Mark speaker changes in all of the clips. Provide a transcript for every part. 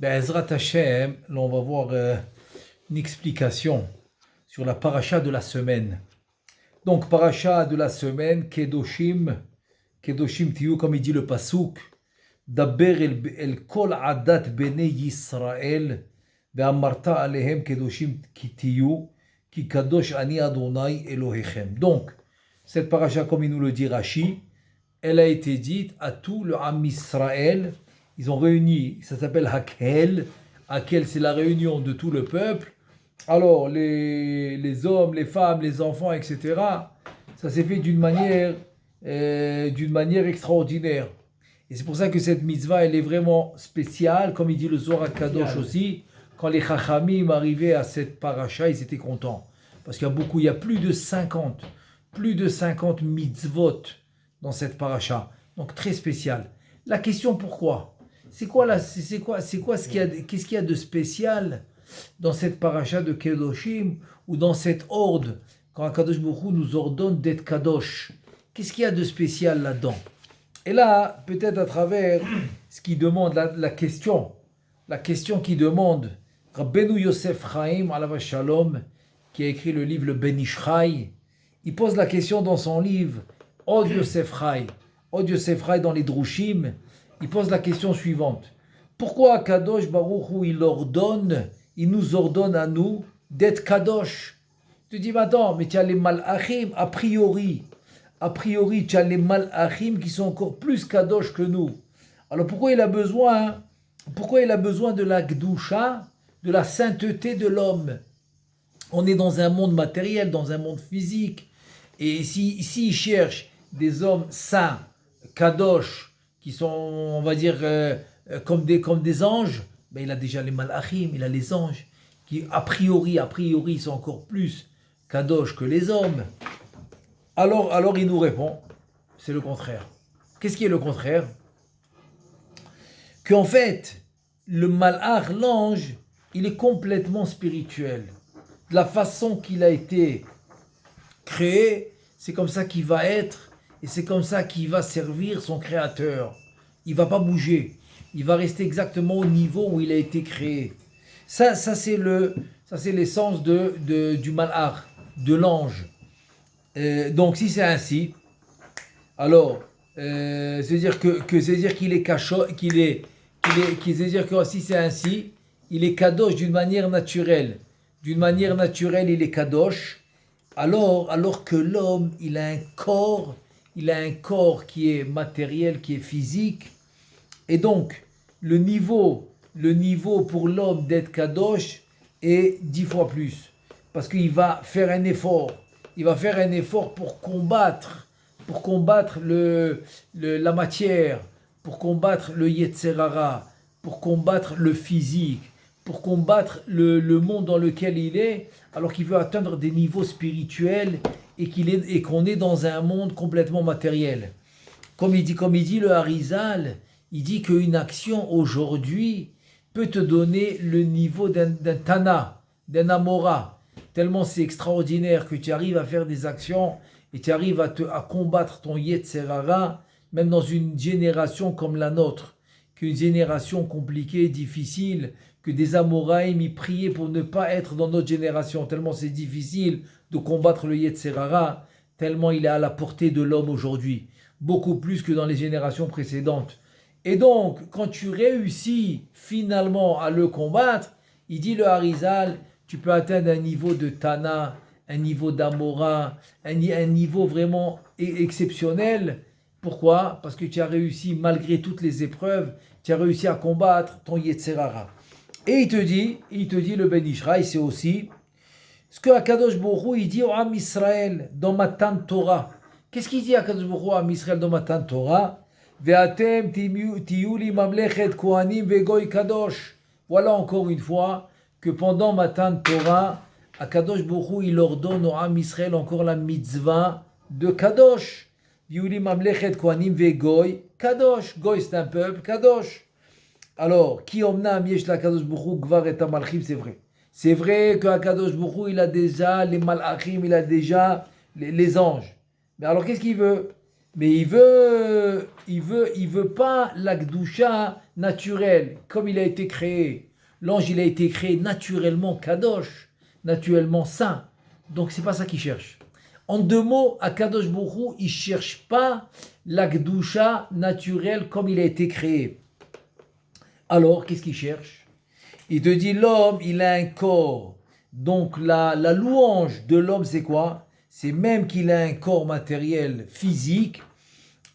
Speaker 1: Ezrat Hashem, là on va voir une explication sur la paracha de la semaine. Donc, paracha de la semaine, Kedoshim Tiyu, comme il dit le Pasuk, Daber el kol adat bene Yisrael, ve'amarta alehem Kedoshim Tiyu, ki kadosh ani Adonai Elohechem. Donc, cette paracha, comme il nous le dit Rashi, elle a été dite à tout le Am Israël. Ils ont réuni, ça s'appelle Hakel. Hakel, c'est la réunion de tout le peuple. Alors, les hommes, les femmes, les enfants, etc., ça s'est fait d'une manière extraordinaire. Et c'est pour ça que cette mitzvah, elle est vraiment spéciale. Comme il dit le Zohar Kadosh aussi, quand les Chachamim arrivaient à cette paracha, ils étaient contents. Parce qu'il y a plus de 50 mitzvot dans cette paracha. Donc, très spécial. La question pourquoi ? Qu'est-ce qu'il y a de spécial dans cette paracha de Kedoshim ou dans cette horde quand Akadosh Baruch Hu nous ordonne d'être Kadosh? Qu'est-ce qu'il y a de spécial là-dedans? Et là, peut-être à travers ce qui demande la question qui demande Rabbeinu Yosef Chaim alav Shalom, qui a écrit le livre le Ben Ish Chai, il pose la question dans son livre Od Yosef Chai dans les Drushim. Il pose la question suivante. Pourquoi Kadosh Baruch Hu, il nous ordonne à nous d'être Kadosh? Tu te dis, attends, mais tu as les Malachim, a priori, tu as les Malachim qui sont encore plus Kadosh que nous. Alors pourquoi il a besoin de la Gdusha, de la sainteté de l'homme? On est dans un monde matériel, dans un monde physique. Et si il cherche des hommes saints, Kadosh, qui sont, on va dire, comme des anges, ben il a déjà les malachim, il a les anges, qui a priori, sont encore plus kadosh que les hommes. Alors il nous répond, c'est le contraire. Qu'est-ce qui est le contraire? Qu'en fait, le malach, l'ange, il est complètement spirituel. De la façon qu'il a été créé, c'est comme ça qu'il va être. Et c'est comme ça qu'il va servir son créateur. Il ne va pas bouger. Il va rester exactement au niveau où il a été créé. Ça c'est l'essence du malach, de l'ange. Donc si c'est ainsi, alors c'est-à-dire qu'il est c'est-à-dire que si c'est ainsi, il est kadosh d'une manière naturelle. D'une manière naturelle, il est kadosh. Alors que l'homme, il a un corps qui est matériel, qui est physique. Et donc, le niveau pour l'homme d'être Kadosh est 10 fois plus. Parce qu'il va faire un effort. Il va faire un effort pour combattre la matière, pour combattre le Yetzer Hara, pour combattre le physique, pour combattre le monde dans lequel il est, alors qu'il veut atteindre des niveaux spirituels et qu'on est dans un monde complètement matériel. Comme il dit le Harizal, il dit qu'une action aujourd'hui peut te donner le niveau d'un Tana, d'un Amora. Tellement c'est extraordinaire que tu arrives à faire des actions et tu arrives à combattre ton Yetzer Hara, même dans une génération comme la nôtre, qu'une génération compliquée, difficile, que des Amoraïm y priaient pour ne pas être dans notre génération, tellement c'est difficile de combattre le Yetzer Hara, tellement il est à la portée de l'homme aujourd'hui, beaucoup plus que dans les générations précédentes. Et donc, quand tu réussis finalement à le combattre, il dit le Harizal, tu peux atteindre un niveau de Tana, un niveau d'Amora, un niveau vraiment exceptionnel. Pourquoi? Parce que tu as réussi, malgré toutes les épreuves, tu as réussi à combattre ton Yetzer Hara. Et il te dit le Ben Ish Chai, c'est aussi ce que Akadosh Baruch Hu, il dit au Am Israël dans Matan Torah. Qu'est-ce qu'il dit Akadosh Baruch Hu à Am Israël dans Matan Torah? Ve'atem tiyu li mamlechet kohanim ve'goy kadosh. Voilà encore une fois que pendant Matan Torah, Akadosh Baruch Hu, il ordonne au Am Israël encore la mitzvah de kadosh. Tiyu li mamlechet kohanim ve'goy kadosh. Goy, c'est un peuple kadosh. Alors, qui omnam yesh la Kadosh Baruch Hu gvar et amalchim, c'est vrai. C'est vrai que Kadosh Baruch Hu, il a déjà les malachim, il a déjà les anges. Mais alors, qu'est-ce qu'il veut? Mais il veut pas la Gdusha naturelle, comme il a été créé. L'ange, il a été créé naturellement Kadosh, naturellement saint. Donc, c'est pas ça qu'il cherche. En deux mots, Akadosh Baruch Hu, il cherche pas la Gdusha naturelle comme il a été créé. Alors, qu'est-ce qu'il cherche? Il te dit, l'homme, il a un corps. Donc, la louange de l'homme, c'est quoi? C'est même qu'il a un corps matériel, physique,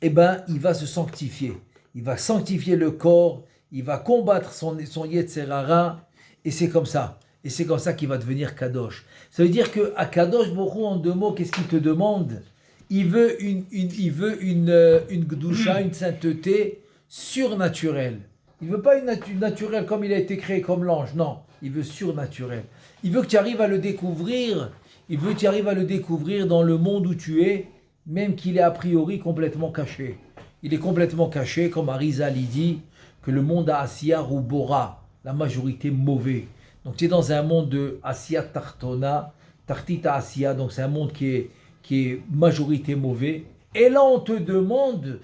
Speaker 1: eh ben, il va se sanctifier. Il va sanctifier le corps, il va combattre son Yetzer Hara, et c'est comme ça. Et c'est comme ça qu'il va devenir Kadosh. Ça veut dire que à Kadosh Baruch Hu, en deux mots, qu'est-ce qu'il te demande? Il veut une Gdusha, une sainteté surnaturelle. Il ne veut pas une naturelle comme il a été créé, comme l'ange. Non, il veut surnaturel. Il veut que tu arrives à le découvrir. Il veut que tu arrives à le découvrir dans le monde où tu es, même qu'il est a priori complètement caché. Il est complètement caché, comme Arizal dit, que le monde a Asiya ou Bora, la majorité mauvais. Donc tu es dans un monde de Asiya Tartona, Tartita Asiya, donc c'est un monde qui est majorité mauvais. Et là on te demande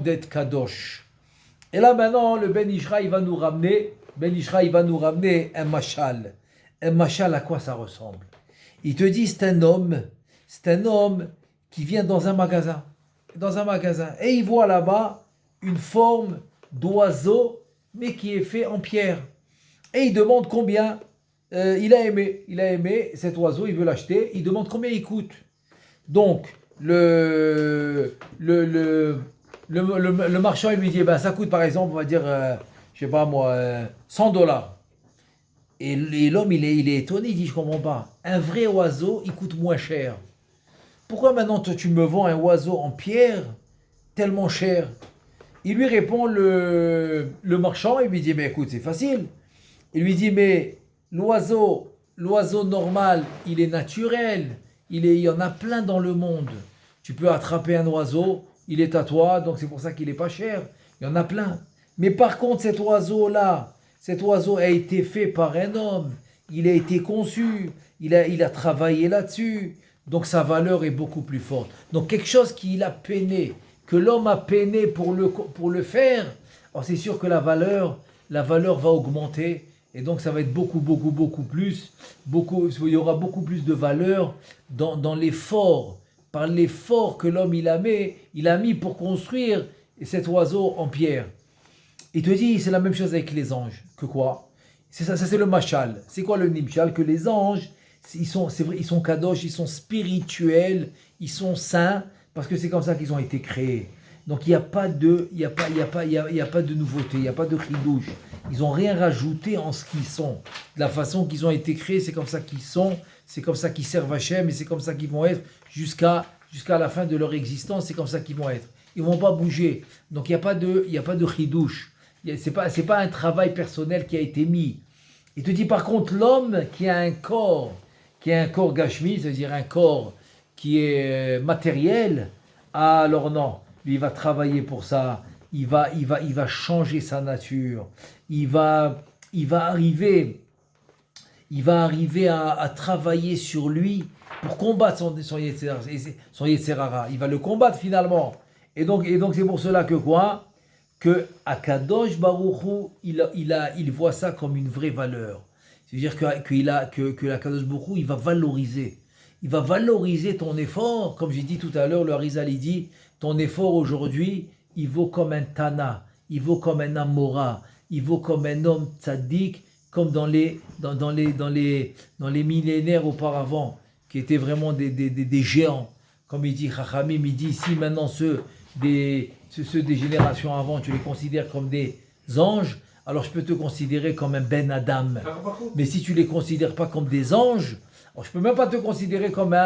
Speaker 1: d'être Kadosh. Et là maintenant le Ben Ishra il va nous ramener un machal. Un machal, à quoi ça ressemble? Il te dit c'est un homme qui vient dans un magasin, et il voit là-bas une forme d'oiseau, mais qui est fait en pierre. Et il demande combien. Il a aimé cet oiseau, il veut l'acheter. Il demande combien il coûte. Donc le marchand il lui dit ça coûte par exemple, on va dire, je sais pas moi, $100. Et l'homme il est étonné, il dit je comprends pas. Un vrai oiseau il coûte moins cher. Pourquoi maintenant toi tu me vends un oiseau en pierre tellement cher? Il lui répond le marchand, il lui dit mais écoute c'est facile. Il lui dit mais l'oiseau normal il est naturel, il y en a plein dans le monde. Tu peux attraper un oiseau, il est à toi, donc c'est pour ça qu'il est pas cher. Il y en a plein. Mais par contre cet oiseau a été fait par un homme, il a été conçu, il a travaillé là-dessus. Donc sa valeur est beaucoup plus forte. Donc quelque chose qu'il a peiné, que l'homme a peiné pour le faire, alors c'est sûr que la valeur va augmenter. Et donc ça va être beaucoup plus, il y aura beaucoup plus de valeur dans l'effort, par l'effort que l'homme il a mis pour construire cet oiseau en pierre. Il te dit, c'est la même chose avec les anges. Que quoi? C'est ça c'est le machal. C'est quoi le nimshal? Que les anges, ils sont kadosh, ils sont spirituels, ils sont saints, parce que c'est comme ça qu'ils ont été créés. Donc il n'y a pas de nouveauté, il n'y a pas de chidouche. Ils n'ont rien rajouté en ce qu'ils sont. De la façon qu'ils ont été créés, c'est comme ça qu'ils sont, c'est comme ça qu'ils servent Hachem, et c'est comme ça qu'ils vont être jusqu'à la fin de leur existence, c'est comme ça qu'ils vont être. Ils ne vont pas bouger. Donc il n'y a pas de chidouche. C'est pas un travail personnel qui a été mis. Il te dit par contre l'homme qui a un corps gashmi, c'est-à-dire un corps qui est matériel, alors non, lui il va travailler pour ça, il va changer sa nature, il va arriver à travailler sur lui pour combattre son Yetzer Hara. Il va le combattre finalement. Et donc c'est pour cela que quoi? Que Akadosh Baruch Hu, il voit ça comme une vraie valeur. C'est-à-dire que l'Akadosh Baruch Hu, il va valoriser ton effort. Comme j'ai dit tout à l'heure, le Harizal il dit, ton effort aujourd'hui, il vaut comme un Tana, il vaut comme un Amora, il vaut comme un homme tzaddik, comme dans les millénaires auparavant, qui étaient vraiment des géants. Comme il dit Chachamim, il dit, si maintenant ceux des générations avant, tu les considères comme des anges, alors je peux te considérer comme un Ben Adam. Mais si tu ne les considères pas comme des anges, alors je ne peux même pas te considérer comme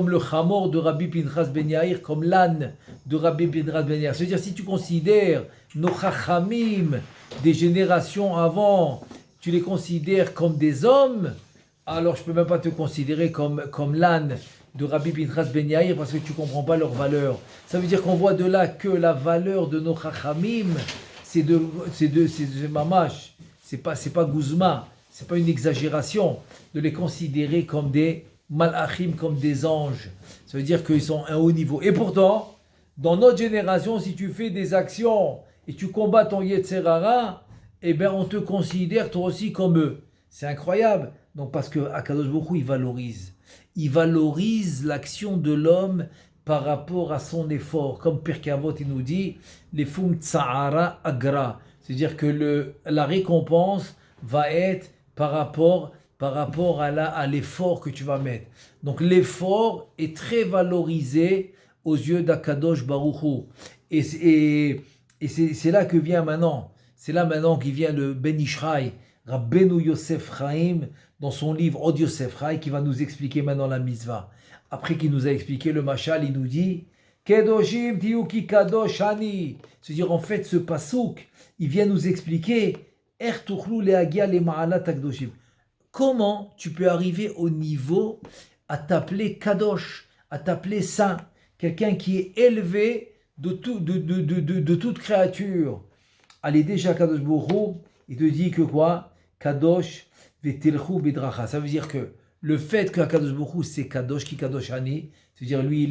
Speaker 1: le Chamor de Rabbi Pinchas Ben Yair, comme l'âne de Rabbi Pinchas Ben Yair. C'est-à-dire, si tu considères nos Chachamim des générations avant, tu les considères comme des hommes, alors je ne peux même pas te considérer comme l'âne de Rabbi Pinchas Ben Yair, parce que tu ne comprends pas leur valeur. Ça veut dire qu'on voit de là que la valeur de nos Chachamim, c'est mamash, c'est pas Guzma, c'est pas une exagération de les considérer comme des malachim, comme des anges. Ça veut dire qu'ils sont à un haut niveau. Et pourtant, dans notre génération, si tu fais des actions et tu combats ton Yetzer Hara, eh bien, on te considère toi aussi comme eux. C'est incroyable. Donc, parce que Akadosh Baruch Hu, il valorise. Il valorise l'action de l'homme par rapport à son effort. Comme Pirkei Avot, il nous dit, les fum tsa'ara agra. C'est-à-dire que la récompense va être par rapport à l'effort que tu vas mettre. Donc, l'effort est très valorisé aux yeux d'Akadosh Baruch Hu. Et c'est là que vient maintenant. C'est là maintenant qu'il vient le Ben Ishraï, Rabbeinu Yosef Chaim, dans son livre Od Yosef Chaim, qui va nous expliquer maintenant la mitzvah. Après qu'il nous a expliqué le mashal, il nous dit Kedoshim tiyuki kadosh ani. C'est-à-dire, en fait, ce pasouk, il vient nous expliquer Er tuchlu leagia le ma'alat akdoshim. Comment tu peux arriver au niveau à t'appeler kadosh, à t'appeler saint, quelqu'un qui est élevé de toute créature. Allez, déjà, Kadosh Baruch Hu, il te dit que quoi Kadosh vetilchu bedracha. Ça veut dire que le fait que Kadosh Baruch Hu, c'est Kadosh, qui Kadosh Ani, c'est-à-dire lui,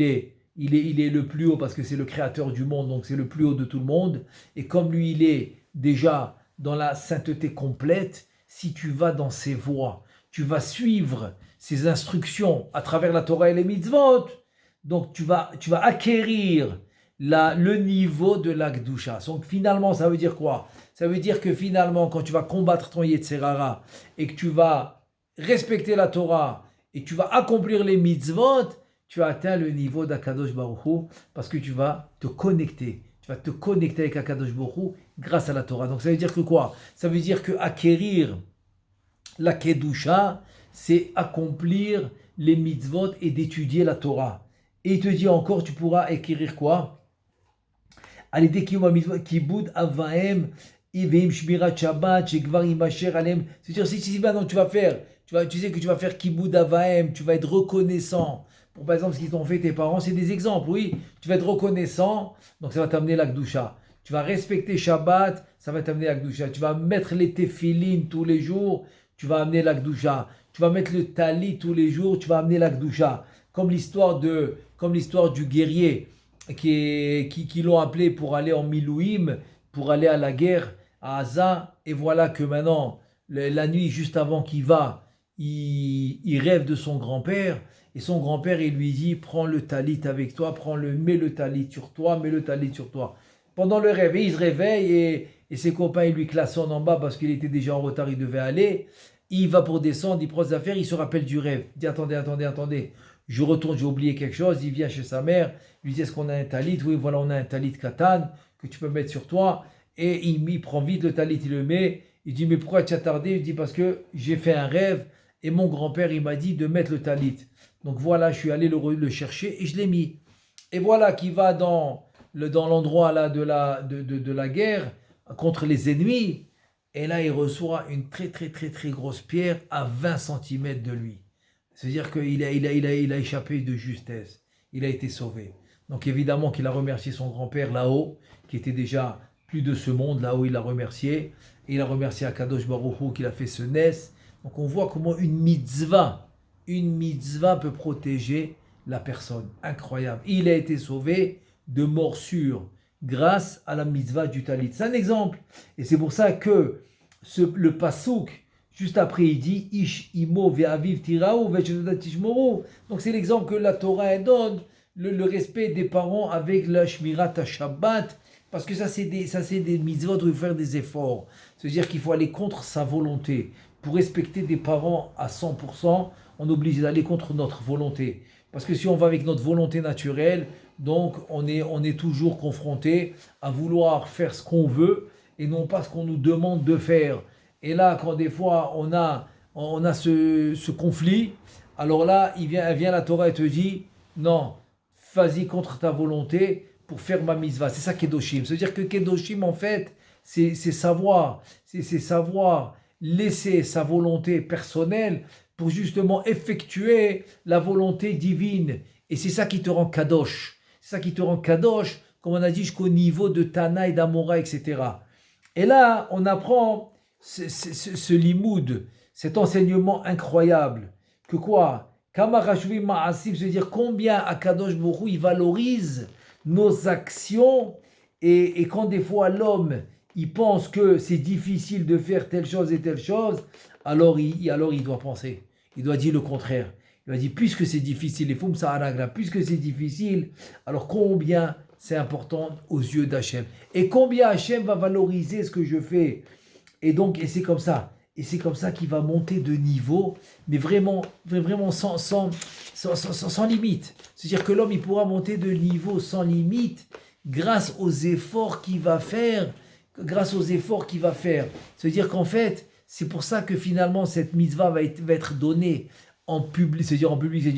Speaker 1: il est le plus haut parce que c'est le créateur du monde, donc c'est le plus haut de tout le monde. Et comme lui, il est déjà dans la sainteté complète, si tu vas dans ses voies, tu vas suivre ses instructions à travers la Torah et les mitzvot, donc tu vas acquérir le niveau de la Kedusha. Donc finalement, ça veut dire quoi? Ça veut dire que finalement, quand tu vas combattre ton Yetzer Hara et que tu vas respecter la Torah et que tu vas accomplir les mitzvot, tu as atteint le niveau d'Akadosh Baruch Hu parce que tu vas te connecter. Tu vas te connecter avec Akadosh Baruch Hu grâce à la Torah. Donc ça veut dire que quoi? Ça veut dire que acquérir la Kedusha, c'est accomplir les mitzvot et d'étudier la Torah. Et il te dit encore, tu pourras acquérir quoi? Allez, dès qu'il y a mitzvot, kiboud avahem, iveim shmirat shabbat, shekvar imasher alem. C'est-à-dire, si maintenant tu sais que tu vas faire kiboud avahem, tu vas être reconnaissant. Pour par exemple, ce qu'ils t'ont fait tes parents, c'est des exemples, oui. Tu vas être reconnaissant, donc ça va t'amener la Kedusha. Tu vas respecter Shabbat, ça va t'amener la Kedusha. Tu vas mettre les téphilines tous les jours, tu vas amener la Kedusha. Tu vas mettre le talit tous les jours, tu vas amener la Kedusha. Comme l'histoire du guerrier qui l'ont appelé pour aller en Milouim, pour aller à la guerre à Aza. Et voilà que maintenant, la nuit, juste avant qu'il va, il rêve de son grand-père. Et son grand-père, il lui dit, prends le talit avec toi, mets le talit sur toi, mets le talit sur toi. Pendant le réveil, il se réveille et ses copains, ils lui klaxonnent en bas parce qu'il était déjà en retard, il devait aller. Il va pour descendre, il prend ses affaires, il se rappelle du rêve. Il dit, attendez. Je retourne, j'ai oublié quelque chose. Il vient chez sa mère, il lui dit, est-ce qu'on a un talit? Oui, voilà, on a un talit katan que tu peux mettre sur toi. Et il prend vite le talit, il le met. Il dit, mais pourquoi tu as tardé? Il dit, parce que j'ai fait un rêve et mon grand-père, il m'a dit de mettre le talit. Donc voilà, je suis allé le chercher et je l'ai mis. Et voilà qu'il va dans l'endroit là de la guerre contre les ennemis. Et là, il reçoit une très, très, très, très grosse pierre à 20 cm de lui. C'est-à-dire qu'il a échappé de justesse. Il a été sauvé. Donc évidemment qu'il a remercié son grand-père là-haut, qui était déjà plus de ce monde. Là-haut, il l'a remercié. Et il a remercié Akadosh Baruch Hu qu'il a fait ce nes. Donc on voit comment une mitzvah peut protéger la personne. Incroyable. Il a été sauvé de morsure grâce à la mitzvah du talit. C'est un exemple. Et c'est pour ça que le pasouk, juste après, il dit Ish imo ve'aviv tirao ve'chedodat tishmoro. Donc c'est l'exemple que la Torah donne, le respect des parents avec la shmirat Shabbat. Parce que ça c'est des mitzvot où il faut faire des efforts. C'est-à-dire qu'il faut aller contre sa volonté. Pour respecter des parents à 100%, on est obligé d'aller contre notre volonté. Parce que si on va avec notre volonté naturelle, donc on est toujours confronté à vouloir faire ce qu'on veut et non pas ce qu'on nous demande de faire. Et là, quand des fois on a ce conflit, alors là, vient la Torah et te dit, non, vas-y contre ta volonté pour faire ma mitzvah. C'est ça Kedoshim. C'est-à-dire que Kedoshim, en fait, c'est savoir laisser sa volonté personnelle pour justement effectuer la volonté divine. Et c'est ça qui te rend Kadosh. C'est ça qui te rend Kadosh, comme on a dit, jusqu'au niveau de Tana et d'Amora, etc. Et là, on apprend ce limoud, cet enseignement incroyable. Que quoi? Kama Rashuvim Ma'asim, c'est-à-dire combien Akadosh Baruch Hu, il valorise nos actions, et quand des fois l'homme, il pense que c'est difficile de faire telle chose et telle chose, alors il doit penser, il doit dire le contraire. Il doit dire, puisque c'est difficile, puisque c'est difficile, alors combien c'est important aux yeux d'Hachem. Et combien Hachem va valoriser ce que je fais. Et donc, et c'est comme ça. Et c'est comme ça qu'il va monter de niveau, mais vraiment sans limite. C'est-à-dire que l'homme, il pourra monter de niveau sans limite grâce aux efforts qu'il va faire. C'est-à-dire qu'en fait, c'est pour ça que finalement, cette mitzvah va être donnée en public, c'est-à-dire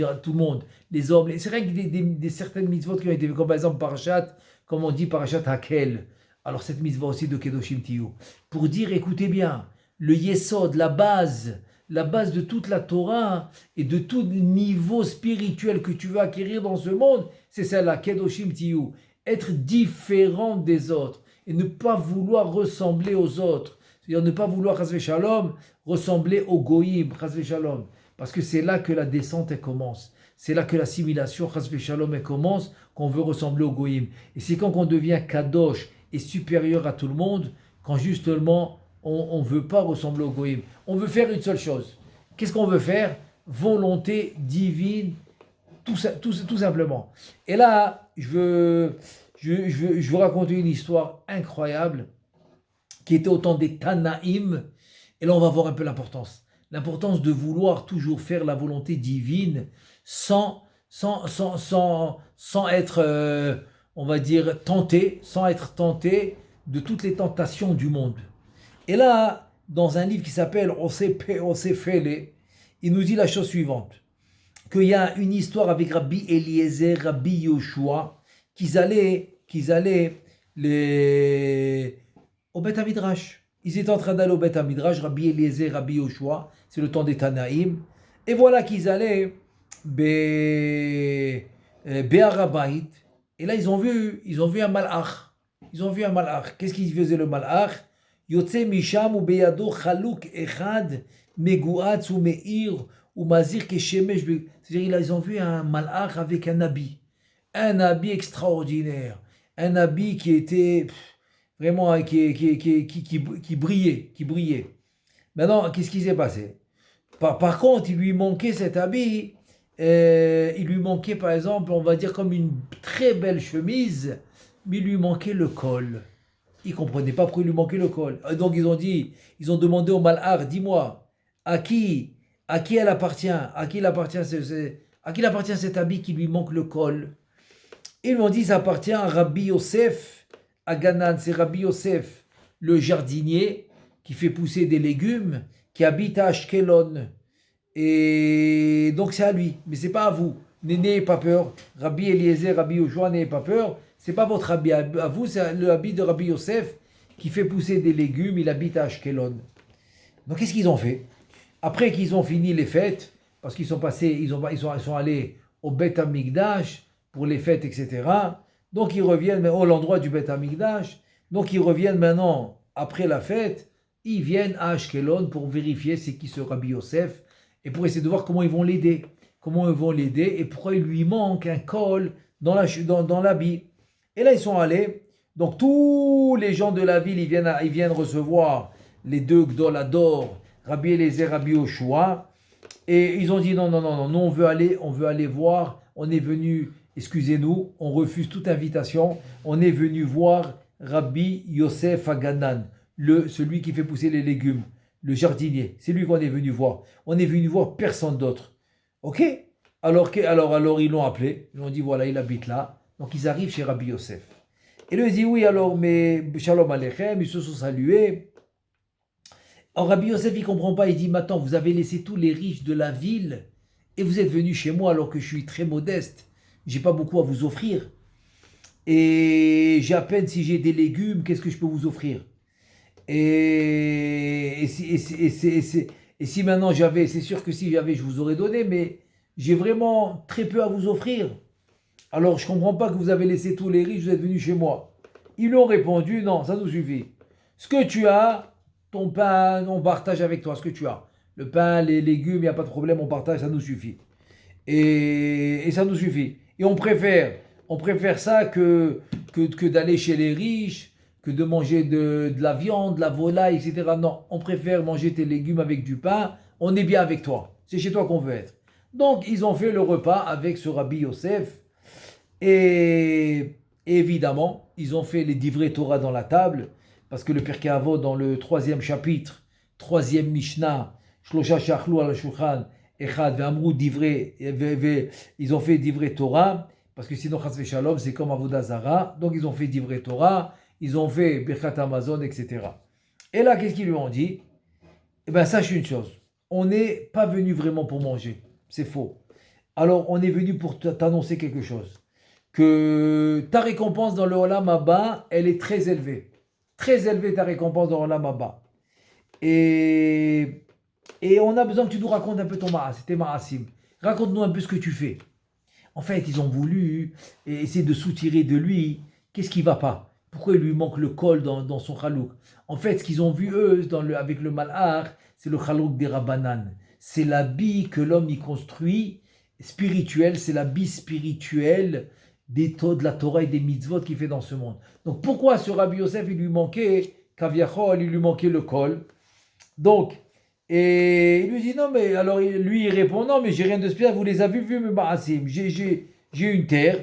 Speaker 1: à tout le monde, les hommes. C'est vrai qu'il y a des certaines mitzvot qui ont été, comme par exemple Parashat, comme on dit Parashat Hakel. Alors cette mitzvah aussi de Kedoshim Tiyu. Pour dire, écoutez bien, le Yesod, la base de toute la Torah et de tout niveau spirituel que tu veux acquérir dans ce monde, c'est celle-là, Kedoshim Tiyu. Être différent des autres et ne pas vouloir ressembler aux autres. C'est-à-dire ne pas vouloir, chas v'shalom, ressembler aux goïm, chas v'shalom. Parce que c'est là que la descente elle commence. C'est là que l'assimilation, chas v'shalom, elle commence, qu'on veut ressembler aux goïm. Et c'est quand on devient kadosh et supérieur à tout le monde, quand justement on ne veut pas ressembler aux goïm. On veut faire une seule chose. Qu'est-ce qu'on veut faire? Volonté divine, tout simplement. Et là, je veux raconter une histoire incroyable qui était au temps des Tanaïm. Et là, on va voir un peu l'importance. L'importance de vouloir toujours faire la volonté divine sans être, on va dire, tenté, sans être tenté de toutes les tentations du monde. Et là, dans un livre qui s'appelle Osefele, il nous dit la chose suivante, qu'il y a une histoire avec Rabbi Eliezer, Rabbi Yoshua, qu'ils allaient au Beth Midrash. Ils étaient en train d'aller au Beth Midrash, Rabbi Eliezer, Rabbi Yoshua, c'est le temps des Tanaïm, et voilà qu'ils allaient Be'arabait, et là ils ont vu un malach. Qu'est-ce qu'il faisait le malach? Yotze misham ou beyado chalouk echad meguatz ou meir ou mazir keshemesh. C'est-à-dire ils ont vu un malach avec un habit extraordinaire, un habit qui était vraiment qui brillait. Maintenant, qu'est-ce qui s'est passé? Par contre, il lui manquait cet habit. Il lui manquait, par exemple, on va dire comme une très belle chemise, mais il lui manquait le col. Il ne comprenait pas pourquoi il lui manquait le col. Donc ils ont demandé au malhar, dis-moi, à qui elle appartient, à qui il appartient cet habit qui lui manque le col? Ils m'ont dit, ça appartient à Rabbi Yosef, à Ganan. C'est Rabbi Yosef, le jardinier, qui fait pousser des légumes, qui habite à Ashkelon. Et donc c'est à lui, mais c'est pas à vous. N'ayez pas peur. Rabbi Eliezer, Rabbi Yoshua, n'ayez pas peur. C'est pas votre habit à vous, c'est le habit de Rabbi Yosef qui fait pousser des légumes. Il habite à Ashkelon. Donc qu'est-ce qu'ils ont fait? Après qu'ils ont fini les fêtes, parce qu'ils sont allés au Beth Amikdash pour les fêtes, etc. Donc ils reviennent à l'endroit du Beth Amikdash. Donc ils reviennent maintenant après la fête. Ils viennent à Ashkelon pour vérifier c'est qui ce Rabbi Yosef et pour essayer de voir comment ils vont l'aider. Et pourquoi il lui manque un col dans l'habit. Et là, ils sont allés. Donc, tous les gens de la ville, ils viennent recevoir les deux Gdolador, Rabbi Eliezer, Rabbi Yoshua. Et ils ont dit non, nous, on veut aller voir. On est venu, excusez-nous, on refuse toute invitation. On est venu voir Rabbi Yosef Aganan, celui qui fait pousser les légumes, le jardinier. C'est lui qu'on est venu voir. On est venu voir personne d'autre. Ok? Alors ils l'ont appelé, ils l'ont dit voilà, il habite là. Donc ils arrivent chez Rabbi Yosef. Et lui il dit oui, alors, mais Shalom Aleichem, ils se sont salués. Alors Rabbi Yosef, il ne comprend pas, il dit mais attends, vous avez laissé tous les riches de la ville et vous êtes venus chez moi alors que je suis très modeste. J'ai pas beaucoup à vous offrir. Et j'ai à peine si j'ai des légumes, qu'est-ce que je peux vous offrir? Et si maintenant j'avais, c'est sûr que si j'avais, je vous aurais donné, mais j'ai vraiment très peu à vous offrir. Alors je ne comprends pas que vous avez laissé tous les riches, vous êtes venus chez moi. Ils lui ont répondu, non, ça nous suffit. Ce que tu as, ton pain, on partage avec toi ce que tu as. Le pain, les légumes, il n'y a pas de problème, on partage, ça nous suffit. Et ça nous suffit. Et on préfère ça que d'aller chez les riches, que de manger de la viande, de la volaille, etc. Non, on préfère manger tes légumes avec du pain. On est bien avec toi. C'est chez toi qu'on veut être. Donc, ils ont fait le repas avec ce Rabbi Yosef. Et évidemment, ils ont fait les divrei Torah dans la table. Parce que le Pirkei Avot, dans le 3e chapitre, 3e Mishnah, Shlosha Shachlu al Shulchan, Echad ve'amru divrei, ils ont fait divrei Torah. Parce que sinon, Chas v'Shalom, c'est comme Avodah Zara. Donc, ils ont fait divrei Torah. Ils ont fait Birkat Amazon, etc. Et là, qu'est-ce qu'ils lui ont dit? Eh bien, sache une chose. On n'est pas venu vraiment pour manger. C'est faux. Alors, on est venu pour t'annoncer quelque chose. Que ta récompense dans le Olam Haba, elle est très élevée. Très élevée ta récompense dans le Olam Haba. Et on a besoin que tu nous racontes un peu ton ma'as, tes ma'asim. Raconte-nous un peu ce que tu fais. En fait, ils ont voulu essayer de soutirer de lui. Qu'est-ce qui ne va pas? Pourquoi il lui manque le col dans son chalouk? En fait, ce qu'ils ont vu, eux, avec le malach, c'est le chalouk des Rabbanan. C'est l'habit que l'homme y construit, spirituel, c'est l'habit spirituel de la Torah et des mitzvot qu'il fait dans ce monde. Donc, pourquoi ce Rabbi Yosef, il lui manquait, Kaviachol, il lui manquait le col? Donc, et il lui dit, non, mais alors lui, il répond, non, mais j'ai rien de spécial, vous les avez vus, mes ma'asim. J'ai une terre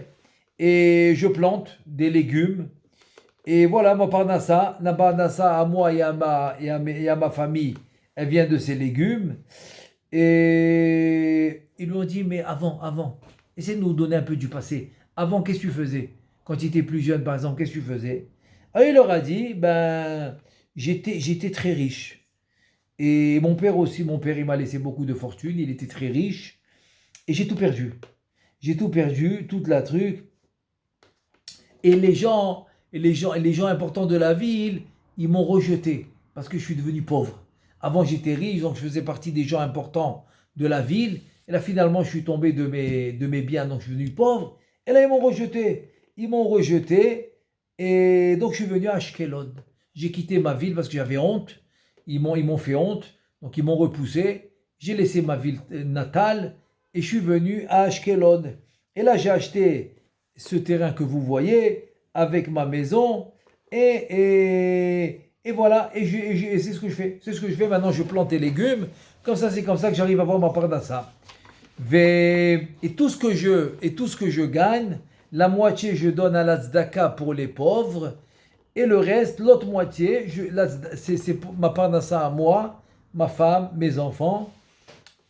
Speaker 1: et je plante des légumes. Et voilà, ma parnassa à moi et à ma famille, elle vient de ces légumes. Et ils lui ont dit, mais avant, essaie de nous donner un peu du passé. Avant, qu'est-ce que tu faisais? Quand tu étais plus jeune, par exemple, qu'est-ce que tu faisais? Alors, il leur a dit, ben, j'étais très riche. Et mon père aussi, il m'a laissé beaucoup de fortune, il était très riche. Et j'ai tout perdu. J'ai tout perdu, toute la truc. Et les gens importants de la ville, ils m'ont rejeté parce que je suis devenu pauvre. Avant, j'étais riche, donc je faisais partie des gens importants de la ville. Et là, finalement, je suis tombé de mes biens, donc je suis devenu pauvre. Et là, ils m'ont rejeté. Et donc, je suis venu à Ashkelon. J'ai quitté ma ville parce que j'avais honte. Ils m'ont fait honte. Donc, ils m'ont repoussé. J'ai laissé ma ville natale et je suis venu à Ashkelon. Et là, j'ai acheté ce terrain que vous voyez avec ma maison et voilà, et c'est ce que je fais. C'est ce que je fais maintenant, je plante des légumes. C'est comme ça que j'arrive à avoir ma parnassa. Et tout ce que je gagne, la moitié je donne à la tzedaka pour les pauvres et le reste, l'autre moitié, c'est ma parnassa à moi, ma femme, mes enfants,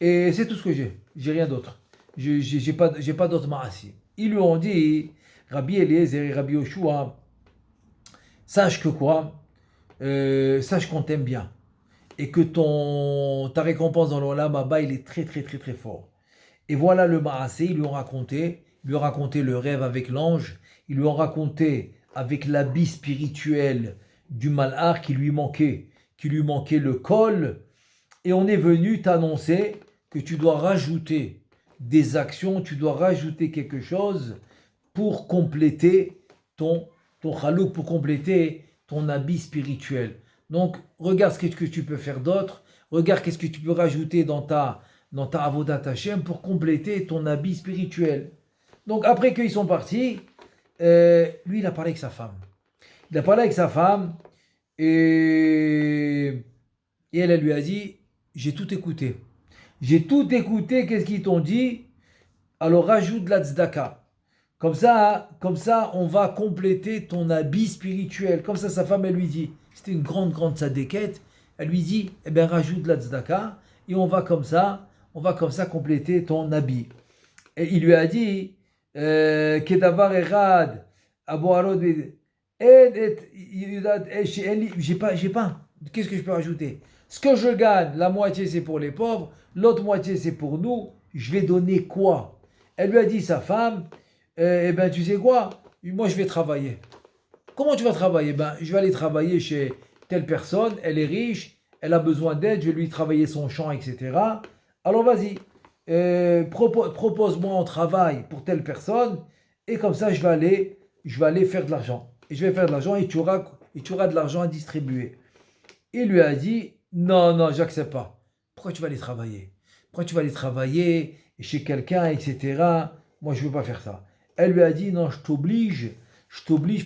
Speaker 1: et c'est tout ce que j'ai. J'ai rien d'autre. J'ai pas d'autre ma'asi. Ils lui ont dit, Rabbi Eliezer et Rabbi Yoshua, sache que quoi? Sache qu'on t'aime bien. Et que ta récompense dans l'Olam Haba, il est très très très très fort. Et voilà le ma'asé, ils lui ont raconté le rêve avec l'ange, ils lui ont raconté avec l'habit spirituel du malhar qui lui manquait le col. Et on est venu t'annoncer que tu dois rajouter des actions, tu dois rajouter quelque chose pour compléter ton chalouk, pour compléter ton habit spirituel. Donc, regarde ce que tu peux faire d'autre, regarde qu'est-ce que tu peux rajouter dans ta Avodat Hashem pour compléter ton habit spirituel. Donc, après qu'ils sont partis, lui, il a parlé avec sa femme. Et elle lui a dit, j'ai tout écouté. Qu'est-ce qu'ils t'ont dit? Alors rajoute de la tzedaka. Comme ça, on va compléter ton habit spirituel. Comme ça, sa femme, elle lui dit, c'était une grande tzadékette, elle lui dit, eh bien, rajoute de la tzedaka, et on va comme ça compléter ton habit. Et il lui a dit, Kedavar erad, Abu Arod, j'ai pas. Qu'est-ce que je peux rajouter? Ce que je gagne, la moitié c'est pour les pauvres, l'autre moitié c'est pour nous. Je vais donner quoi? Elle lui a dit, sa femme, eh ben tu sais quoi? Moi je vais travailler. Comment tu vas travailler? Ben je vais aller travailler chez telle personne, elle est riche, elle a besoin d'aide, je vais lui travailler son champ, etc. Alors vas-y, propose-moi un travail pour telle personne, et comme ça je vais aller faire de l'argent. Et je vais faire de l'argent et tu auras de l'argent à distribuer. Il lui a dit, non, j'accepte pas. Pourquoi tu vas aller travailler? et chez quelqu'un, etc. Moi, je ne veux pas faire ça. Elle lui a dit, non, je t'oblige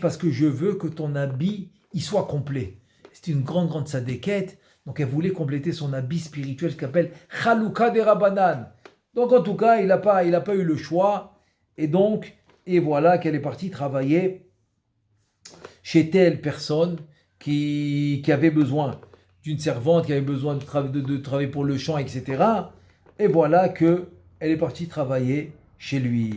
Speaker 1: parce que je veux que ton habit, il soit complet. C'est une grande, grande sadéquette. Donc, elle voulait compléter son habit spirituel, ce qu'on appelle Chalouka de Rabbanan. Donc, en tout cas, il n'a pas eu le choix. Et donc, et voilà qu'elle est partie travailler chez telle personne qui avait besoin d'une servante, qui avait besoin de travailler pour le champ, etc. Et voilà qu'elle est partie travailler chez lui.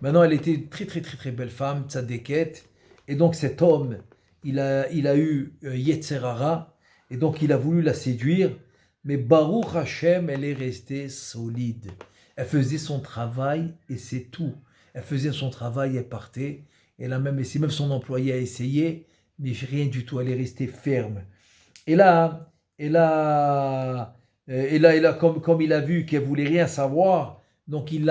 Speaker 1: Maintenant, elle était une très, très, très, très belle femme, tzadékette. Et donc, cet homme, il a eu Yetzerara. Et donc, il a voulu la séduire. Mais Baruch Hashem, elle est restée solide. Elle faisait son travail et c'est tout. Elle faisait son travail, elle partait. Elle a même essayé, même son employé a essayé, mais rien du tout. Elle est restée ferme. Et là, comme il a vu qu'elle voulait rien savoir, donc il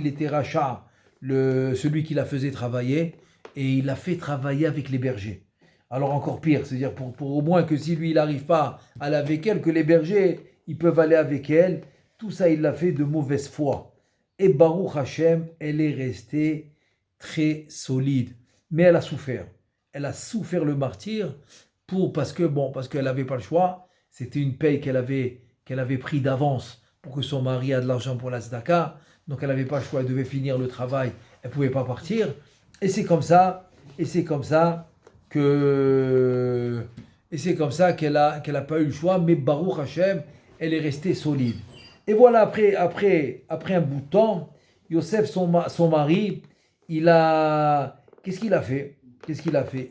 Speaker 1: était rachat, celui qui la faisait travailler, et il l'a fait travailler avec les bergers. Alors encore pire, c'est-à-dire pour au moins que si lui il n'arrive pas à aller avec elle, que les bergers ils peuvent aller avec elle. Tout ça il l'a fait de mauvaise foi. Et Baruch Hashem, elle est restée très solide. Mais elle a souffert. Elle a souffert le martyre parce qu'elle n'avait pas le choix. C'était une paye qu'elle avait pris d'avance pour que son mari ait de l'argent pour la tzedaka. Donc elle n'avait pas le choix, elle devait finir le travail, elle ne pouvait pas partir. Et c'est comme ça que et c'est comme ça qu'elle a pas eu le choix. Mais Baruch Hashem, elle est restée solide. Et voilà, après un bout de temps, Yosef, son mari, qu'est-ce qu'il a fait?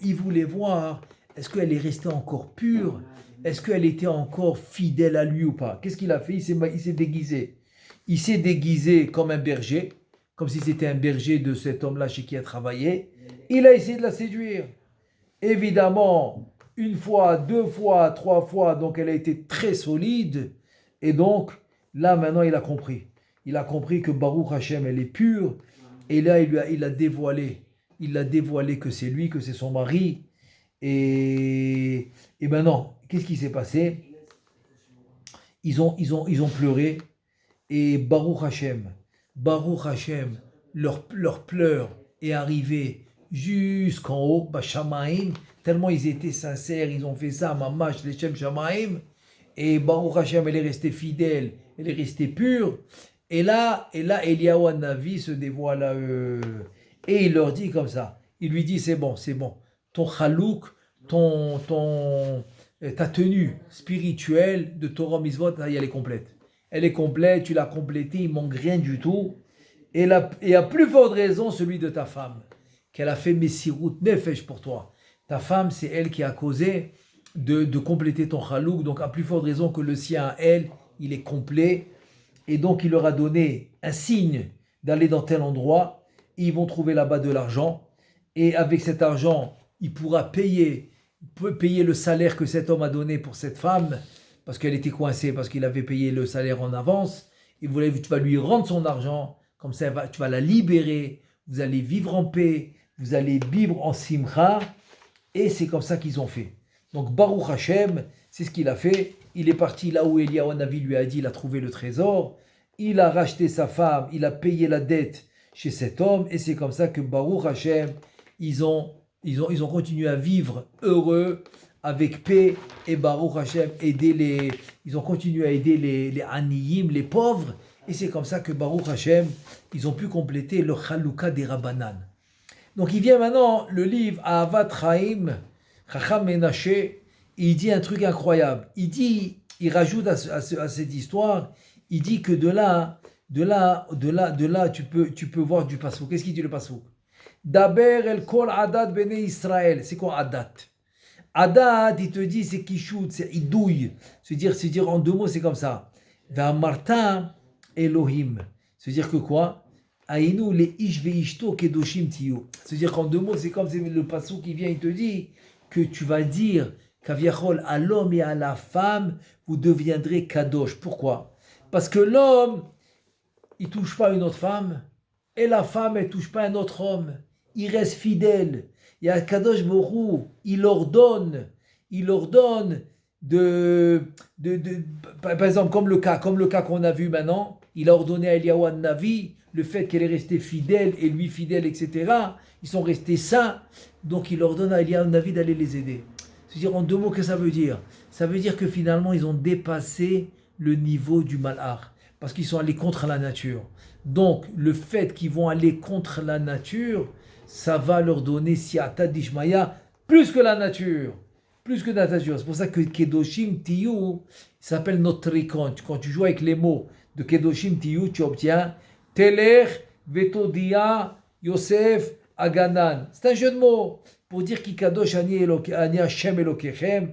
Speaker 1: Il voulait voir, est-ce qu'elle est restée encore pure? Est-ce qu'elle était encore fidèle à lui ou pas? Qu'est-ce qu'il a fait? Il s'est déguisé. Il s'est déguisé comme un berger, comme si c'était un berger de cet homme-là chez qui elle travaillait. Il a essayé de la séduire. Évidemment, une fois, deux fois, trois fois, donc elle a été très solide. Et donc, là, maintenant, il a compris. Il a compris que Baruch Hashem, elle est pure. Et là, il a dévoilé. Il a dévoilé que c'est lui, que c'est son mari. Et maintenant, qu'est-ce qui s'est passé? Ils ont pleuré. Et Baruch Hashem, leur pleur est arrivé jusqu'en haut, Bashamaim, tellement ils étaient sincères, ils ont fait ça, Mamash, Lechem Shamaim. Et Baruch Hashem, elle est restée fidèle, elle est restée pure. Et là, Eliyahu Hanavi se dévoile à eux. Et il leur dit comme ça. Il lui dit, c'est bon. Ton chalouk, ta tenue spirituelle de Torah Mitzvot, elle est complète. Elle est complète, tu l'as complétée, il ne manque rien du tout. Et à plus forte raison, celui de ta femme, qu'elle a fait Messirut Nefesh pour toi. Ta femme, c'est elle qui a causé de compléter ton chalouk, donc à plus forte raison que le sien à elle, il est complet. Et donc, il leur a donné un signe d'aller dans tel endroit. Ils vont trouver là-bas de l'argent. Et avec cet argent, il pourra payer le salaire que cet homme a donné pour cette femme, parce qu'elle était coincée, parce qu'il avait payé le salaire en avance. Tu vas lui rendre son argent, comme ça tu vas la libérer. Vous allez vivre en paix, vous allez vivre en simcha. Et c'est comme ça qu'ils ont fait. Donc, Baruch Hashem, c'est ce qu'il a fait. Il est parti là où Eliyahu Hanavi lui a dit, il a trouvé le trésor. Il a racheté sa femme, il a payé la dette chez cet homme. Et c'est comme ça que Baruch Hashem, ils ont continué à vivre heureux, avec paix. Et Baruch Hashem, ils ont continué à aider les aniyim, les pauvres. Et c'est comme ça que Baruch Hashem, ils ont pu compléter le Chalouka des Rabbanan. Donc il vient maintenant le livre Ahavat Chaim, Chacham Menaché. Il dit un truc incroyable. Il rajoute à cette histoire, il dit que de là, tu peux voir du passouk. Qu'est-ce qu'il dit le passouk? Daber el kol adat bene Israël. C'est quoi adat? Adat, il te dit, c'est kishout, c'est idouille. C'est-à-dire en deux mots, c'est comme ça. Martin Elohim. C'est-à-dire que quoi? Aïnou les ish veishto kedoshim tiyo. C'est-à-dire qu'en deux mots, c'est comme le passouk qui vient, il te dit que tu vas dire Kaviachol, à l'homme et à la femme, vous deviendrez kadosh. Pourquoi? Parce que l'homme, il ne touche pas une autre femme, et la femme, elle ne touche pas un autre homme. Il reste fidèle. Il y a Kadosh Borou, il ordonne par exemple, comme le cas qu'on a vu maintenant, il a ordonné à Eliyahu Navi le fait qu'elle est restée fidèle et lui fidèle, etc. Ils sont restés saints, donc il ordonne à Eliyahu Navi d'aller les aider. C'est-à-dire, en deux mots, qu'est-ce que ça veut dire? Ça veut dire que finalement, ils ont dépassé le niveau du malhar, parce qu'ils sont allés contre la nature. Donc, le fait qu'ils vont aller contre la nature, ça va leur donner siata dishmaya plus que la nature. Plus que la nature. C'est pour ça que Kedoshim Tiyu s'appelle notre tricon. Quand tu joues avec les mots de Kedoshim Tiyu, tu obtiens Teler, Vetodia, Yosef, Aganan. C'est un jeu de mots pour dire Kikadosh Ani Hashem Elokechem.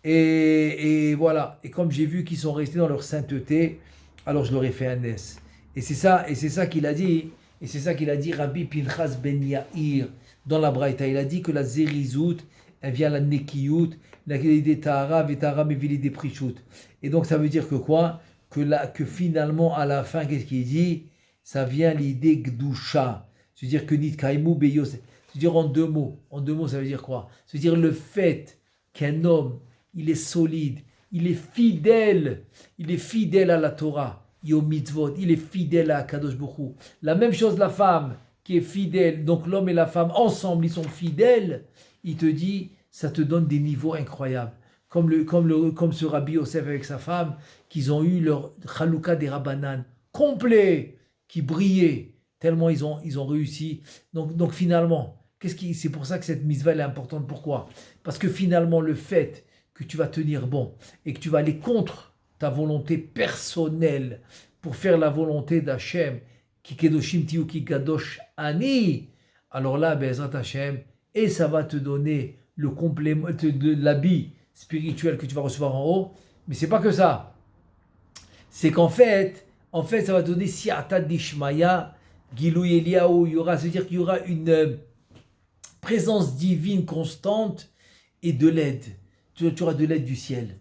Speaker 1: Et voilà. Et comme j'ai vu qu'ils sont restés dans leur sainteté, alors je leur ai fait un S. Et c'est ça qu'il a dit. Et c'est ça qu'il a dit Rabbi Pinchas Ben Yair dans la Braïta. Il a dit que la Zerizout, elle vient la Nekiyut, la des Tahara, Vetara, Mevili des Prichut. Et donc ça veut dire que quoi? Que finalement, à la fin, qu'est-ce qu'il dit? Ça vient l'idée Gdusha. C'est-à-dire que Nitkaimu Beyos. C'est-à-dire en deux mots. En deux mots, ça veut dire quoi? C'est-à-dire le fait qu'un homme, il est solide, il est fidèle à la Torah. Yom mitzvot, il est fidèle à Kadosh Baruch Hu. La même chose la femme qui est fidèle, donc l'homme et la femme ensemble, ils sont fidèles. Il te dit, ça te donne des niveaux incroyables. Comme ce Rabbi Yosef avec sa femme, qu'ils ont eu leur Chalouka des Rabbanan complet, qui brillait, tellement ils ont réussi. Donc finalement, c'est pour ça que cette mitzvah est importante. Pourquoi? Parce que finalement, le fait que tu vas tenir bon et que tu vas aller contre ta volonté personnelle pour faire la volonté d'Hachem, qui kedoshim tiyu ki kadosh ani, alors là, Be'ezrat Hachem, et ça va te donner le complément, l'habit spirituel que tu vas recevoir en haut. Mais c'est pas que ça. C'est qu'en fait, ça va te donner si'ata dishmaya, gilou Eliyahu, c'est-à-dire qu'il y aura une présence divine constante et de l'aide. Tu auras de l'aide du ciel.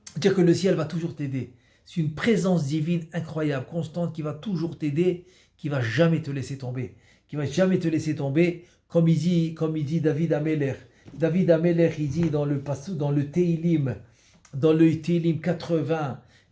Speaker 1: C'est-à-dire que le ciel va toujours t'aider. C'est une présence divine incroyable, constante, qui va toujours t'aider, qui va jamais te laisser tomber. Qui va jamais te laisser tomber, comme il dit David Ameler. David Ameler, il dit dans le Teilim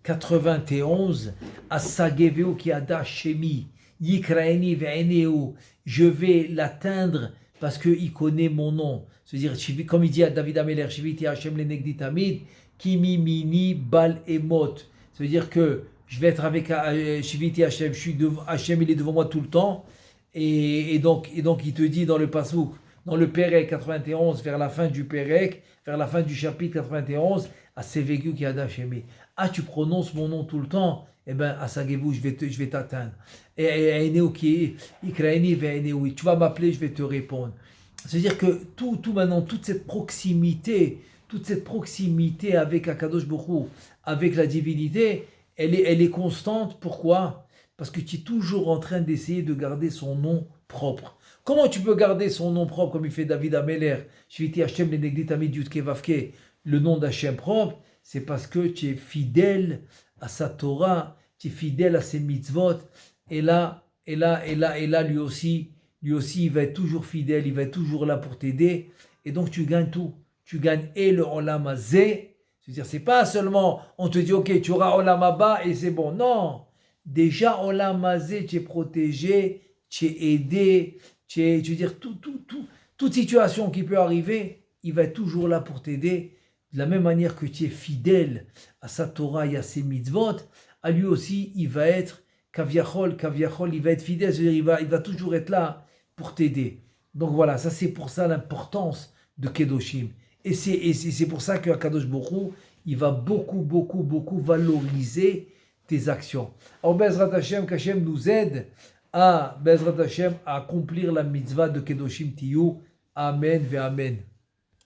Speaker 1: 91, Asageveu ki ada shemi, yikraeni ve'eneu, je vais l'atteindre parce qu'il connaît mon nom. C'est-à-dire, comme il dit à David Ameler, Shiviti Hashem lenegdi tamid, Kimi mini bal emot. Ça veut dire que je vais être avec Shiviti Hashem, Hashem il est devant moi tout le temps. Et donc il te dit dans le Pasouk, dans le Pérec 91, vers la fin du Pérec, vers la fin du chapitre 91, à Sevegu qui ada Shemi. Ah, tu prononces mon nom tout le temps, eh bien, à Sagevou, je vais t'atteindre. Et tu vas m'appeler, je vais te répondre. C'est-à-dire que tout maintenant, toute cette proximité avec Akadosh Baruch Hu, avec la divinité, elle est constante. Pourquoi? Parce que tu es toujours en train d'essayer de garder son nom propre. Comment tu peux garder son nom propre comme il fait David Ameler, Shviti Hashem lenegdi tamid yudke vavke, le nom d'Hachem propre? C'est parce que tu es fidèle à sa Torah, tu es fidèle à ses mitzvot, et là, lui aussi, il va être toujours fidèle, il va être toujours là pour t'aider, et donc tu gagnes tout. Tu gagnes et le Olam Hazeh, c'est-à-dire c'est pas seulement on te dit ok tu auras Olam Haba et c'est bon, non, déjà Olam Hazeh tu es protégé, tu es aidé, tu veux dire toute situation qui peut arriver, il va être toujours là pour t'aider, de la même manière que tu es fidèle à sa Torah et à ses mitzvot, à lui aussi il va être kaviachol, il va être fidèle, c'est-à-dire il va toujours être là pour t'aider. Donc voilà, ça c'est pour ça l'importance de Kedoshim. Et c'est pour ça que Akadosh Baruch Hu, il va beaucoup valoriser tes actions. Alors Bezrat Hashem, qu'Hashem nous aide à Bezrat Hashem à accomplir la mitzvah de Kedoshim Tiyu. Amen ve Amen.